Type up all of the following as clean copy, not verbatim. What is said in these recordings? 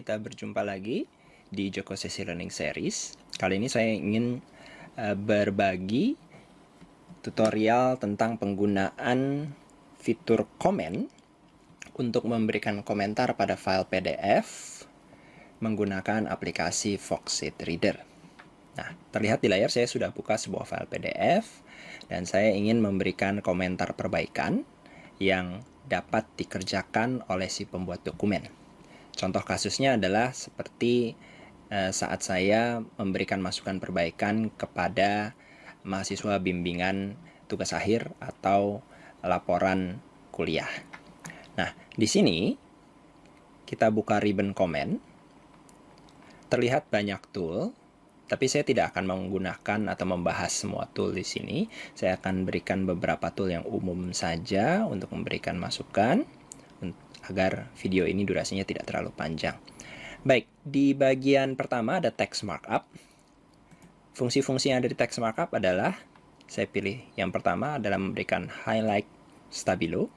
kita berjumpa lagi di Joko Sesi Learning Series. Kali ini saya ingin berbagi tutorial tentang penggunaan fitur komen untuk memberikan komentar pada file PDF menggunakan aplikasi Foxit Reader. Nah, terlihat di layar saya sudah buka sebuah file PDF dan saya ingin memberikan komentar perbaikan yang dapat dikerjakan oleh si pembuat dokumen. Contoh kasusnya adalah seperti saat saya memberikan masukan perbaikan kepada mahasiswa bimbingan tugas akhir atau laporan kuliah. Nah, di sini kita buka ribbon comment. Terlihat banyak tool, tapi saya tidak akan menggunakan atau membahas semua tool di sini. Saya akan berikan beberapa tool yang umum saja untuk memberikan masukan agar video ini durasinya tidak terlalu panjang. Baik, di bagian pertama ada text markup. Fungsi-fungsi yang ada di text markup adalah, saya pilih yang pertama adalah memberikan highlight stabilo.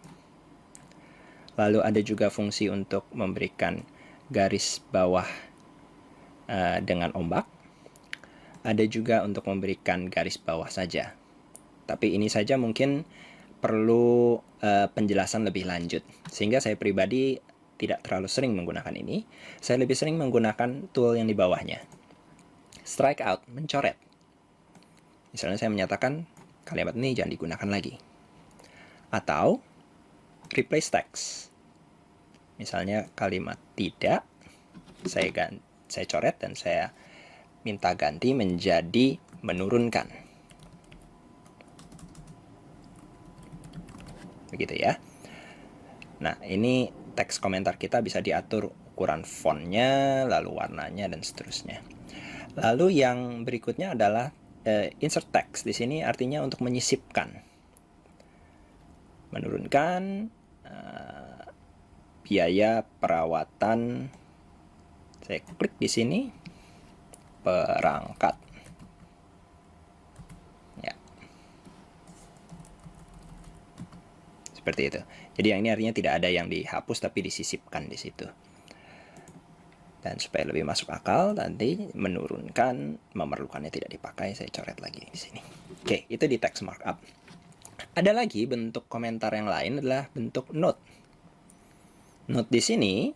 Lalu ada juga fungsi untuk memberikan garis bawah dengan ombak. Ada juga untuk memberikan garis bawah saja. Tapi ini saja mungkin perlu penjelasan lebih lanjut. Sehingga saya pribadi tidak terlalu sering menggunakan ini. Saya lebih sering menggunakan tool yang di bawahnya. Strike out, mencoret. Misalnya saya menyatakan kalimat ini jangan digunakan lagi. Atau replace text. Misalnya kalimat tidak, saya coret dan saya minta ganti menjadi menurunkan. Begitu ya. Nah, ini teks komentar kita bisa diatur ukuran fontnya, lalu warnanya, dan seterusnya. Lalu yang berikutnya adalah insert text. Di sini artinya untuk menyisipkan. Menurunkan biaya perawatan. Saya klik di sini. Perangkat. Ya. Seperti itu. Jadi yang ini artinya tidak ada yang dihapus tapi disisipkan di situ. Dan supaya lebih masuk akal, nanti menurunkan, memerlukannya tidak dipakai, saya coret lagi di sini. Oke, itu di text markup. Ada lagi bentuk komentar yang lain adalah bentuk note. Note di sini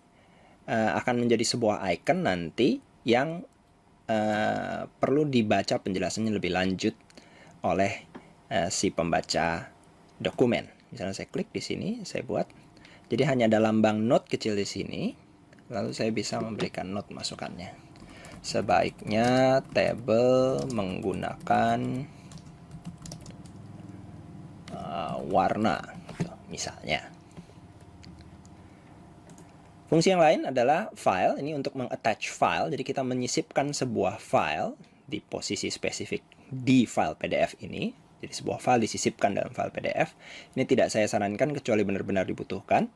akan menjadi sebuah icon nanti yang perlu dibaca penjelasannya lebih lanjut oleh si pembaca dokumen. Misalnya saya klik di sini, saya buat. Jadi hanya ada lambang note kecil di sini, lalu saya bisa memberikan note masukannya. Sebaiknya tabel menggunakan warna, misalnya. Fungsi yang lain adalah file, ini untuk meng-attach file, jadi kita menyisipkan sebuah file di posisi spesifik di file PDF ini. Jadi sebuah file disisipkan dalam file PDF. Ini tidak saya sarankan kecuali benar-benar dibutuhkan,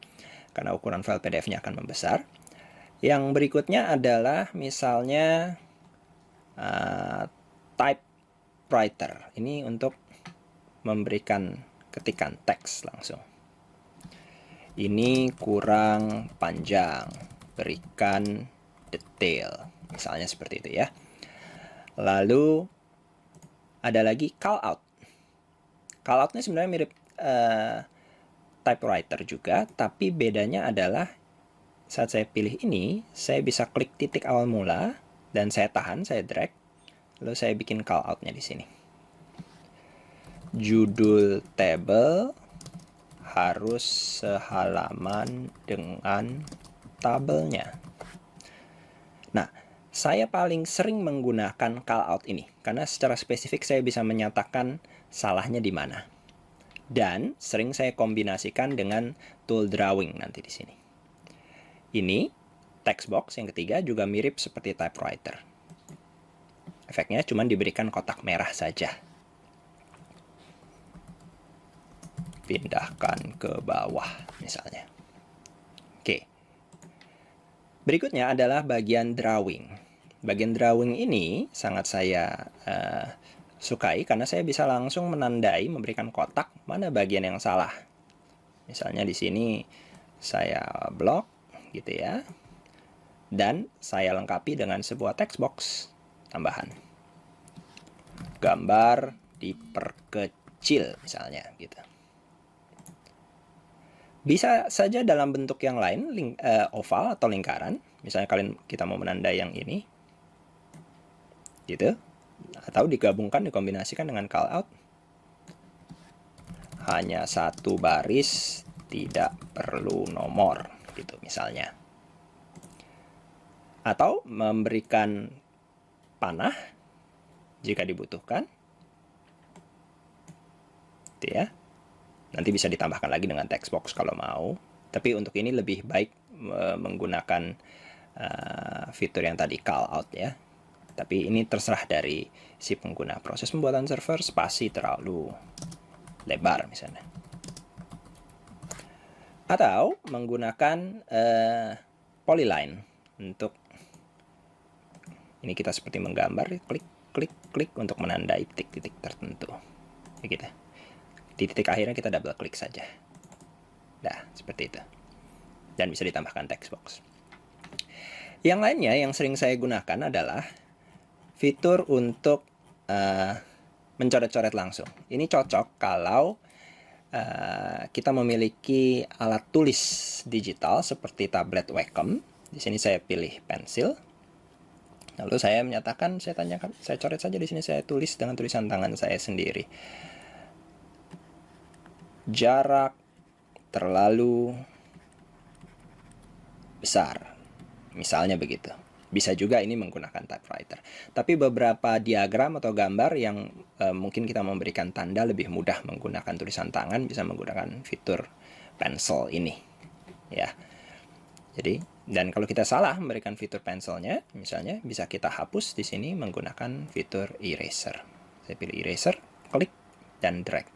karena ukuran file PDF-nya akan membesar. Yang berikutnya adalah misalnya typewriter. Ini untuk memberikan ketikan teks langsung. Ini kurang panjang, berikan detail, misalnya seperti itu ya. Lalu ada lagi call out. Call out-nya sebenarnya mirip typewriter juga, tapi bedanya adalah saat saya pilih ini, saya bisa klik titik awal mula dan saya tahan, saya drag, lalu saya bikin call out-nya di sini. Judul table harus sehalaman dengan tabelnya. Nah, saya paling sering menggunakan call out ini karena secara spesifik saya bisa menyatakan salahnya di mana. Dan sering saya kombinasikan dengan tool drawing nanti di sini. Ini text box yang ketiga juga mirip seperti typewriter. Efeknya cuma diberikan kotak merah saja. Pindahkan ke bawah misalnya. Oke. Berikutnya adalah bagian drawing. Bagian drawing ini sangat saya sukai karena saya bisa langsung menandai, memberikan kotak mana bagian yang salah. Misalnya di sini saya blok gitu ya. Dan saya lengkapi dengan sebuah text box tambahan. Gambar diperkecil misalnya gitu. Bisa saja dalam bentuk yang lain, oval atau lingkaran. Misalnya kita mau menandai yang ini. Gitu. Atau digabungkan, dikombinasikan dengan callout. Hanya satu baris, tidak perlu nomor, gitu misalnya. Atau memberikan panah jika dibutuhkan. Gitu ya. Nanti bisa ditambahkan lagi dengan text box kalau mau. Tapi untuk ini lebih baik menggunakan fitur yang tadi callout ya. Tapi ini terserah dari si pengguna. Proses pembuatan server spasi terlalu lebar misalnya. Atau menggunakan polyline untuk ini kita seperti menggambar, klik, klik, klik untuk menandai titik-titik tertentu. Begitu. Di titik akhirnya kita double klik saja. Nah, seperti itu. Dan bisa ditambahkan text box. Yang lainnya yang sering saya gunakan adalah fitur untuk mencoret-coret langsung. Ini cocok kalau kita memiliki alat tulis digital seperti tablet Wacom. Di sini saya pilih pensil. Lalu saya menyatakan, saya tanyakan, saya coret saja di sini, saya tulis dengan tulisan tangan saya sendiri. Jarak terlalu besar, misalnya begitu. Bisa juga ini menggunakan typewriter. Tapi beberapa diagram atau gambar yang mungkin kita memberikan tanda lebih mudah menggunakan tulisan tangan, bisa menggunakan fitur pencil ini. Ya. Jadi, dan kalau kita salah memberikan fitur pensilnya, misalnya bisa kita hapus di sini menggunakan fitur eraser. Saya pilih eraser, klik, dan drag.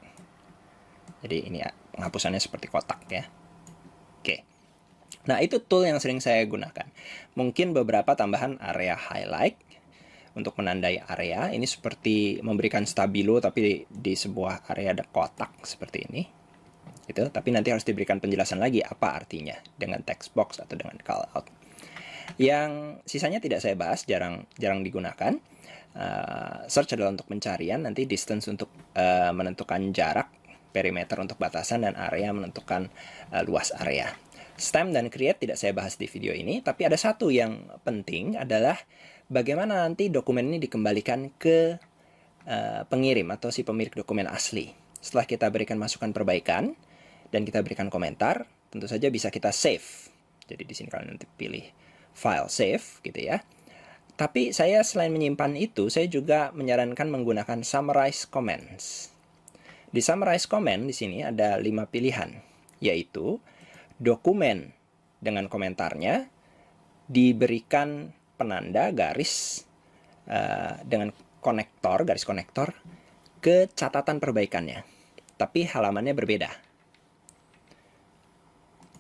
Jadi ini penghapusannya seperti kotak ya. Oke. Nah, itu tool yang sering saya gunakan. Mungkin beberapa tambahan area highlight untuk menandai area. Ini seperti memberikan stabilo tapi di sebuah area ada kotak seperti ini. Gitu. Tapi nanti harus diberikan penjelasan lagi apa artinya dengan text box atau dengan callout. Yang sisanya tidak saya bahas, jarang digunakan. Search adalah untuk pencarian, nanti distance untuk menentukan jarak, perimeter untuk batasan, dan area menentukan luas area. Stem dan create tidak saya bahas di video ini, tapi ada satu yang penting adalah bagaimana nanti dokumen ini dikembalikan ke pengirim atau si pemilik dokumen asli. Setelah kita berikan masukan perbaikan dan kita berikan komentar, tentu saja bisa kita save. Jadi di sini kalian nanti pilih file save gitu ya. Tapi saya selain menyimpan itu, saya juga menyarankan menggunakan summarize comments. Di summarize comment di sini ada 5 pilihan, yaitu dokumen dengan komentarnya diberikan penanda garis dengan konektor, garis konektor ke catatan perbaikannya, tapi halamannya berbeda.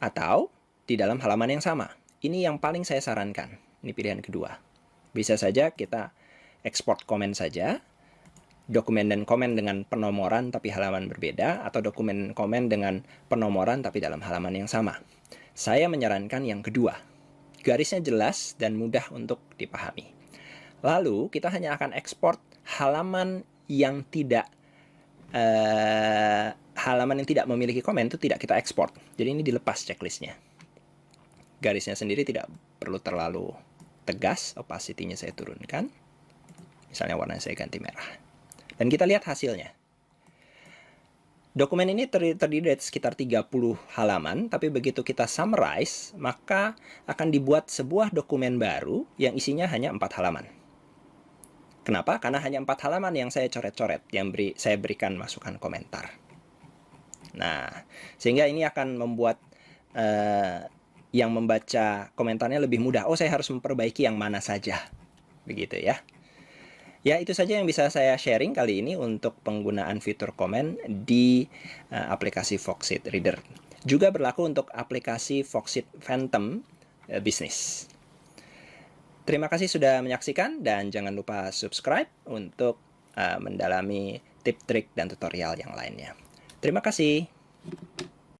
Atau di dalam halaman yang sama. Ini yang paling saya sarankan. Ini pilihan kedua. Bisa saja kita ekspor komen saja, dokumen dan komen dengan penomoran tapi halaman berbeda, atau dokumen komen dengan penomoran tapi dalam halaman yang sama. Saya menyarankan yang kedua. Garisnya jelas dan mudah untuk dipahami. Lalu kita hanya akan ekspor halaman yang tidak memiliki komen itu tidak kita ekspor. Jadi ini dilepas checklistnya. Garisnya sendiri tidak perlu terlalu tegas, opacity-nya saya turunkan. Misalnya warna saya ganti merah. Dan kita lihat hasilnya. Dokumen ini terdiri dari sekitar 30 halaman, tapi begitu kita summarize, maka akan dibuat sebuah dokumen baru yang isinya hanya 4 halaman. Kenapa? Karena hanya 4 halaman yang saya coret-coret, yang saya berikan masukan komentar. Nah, sehingga ini akan membuat yang membaca komentarnya lebih mudah. Oh, saya harus memperbaiki yang mana saja. Begitu ya. Ya, itu saja yang bisa saya sharing kali ini untuk penggunaan fitur komen di aplikasi Foxit Reader. Juga berlaku untuk aplikasi Foxit Phantom Business. Terima kasih sudah menyaksikan dan jangan lupa subscribe untuk mendalami tip, trik, dan tutorial yang lainnya. Terima kasih.